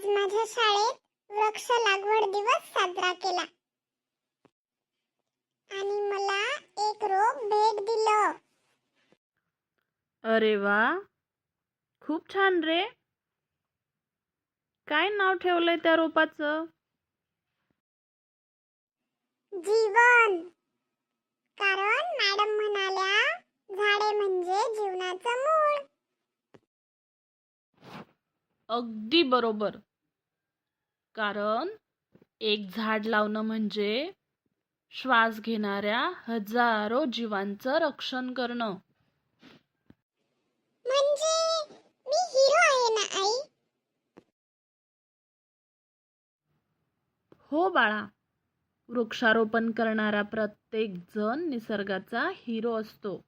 आज माझ्या शाळेत वृक्ष लागवड दिवस साजरा केला आणि मला एक रोप भेट दिलं. अरे वा, खूप छान रे. काय नाव ठेवलंय त्या रोपाचं? जीवन. कारण मॅडम म्हणाल्या झाडे म्हणजे जीवनाचं मूळ. अगदी बरोबर. कारण एक झाड लावणं म्हणजे श्वास घेणाऱ्या हजारो जीवांचं रक्षण करणं. म्हणजे मी हिरो आहे ना आई? हो बाळा, वृक्षारोपण करणारा प्रत्येक जण निसर्गाचा हिरो असतो.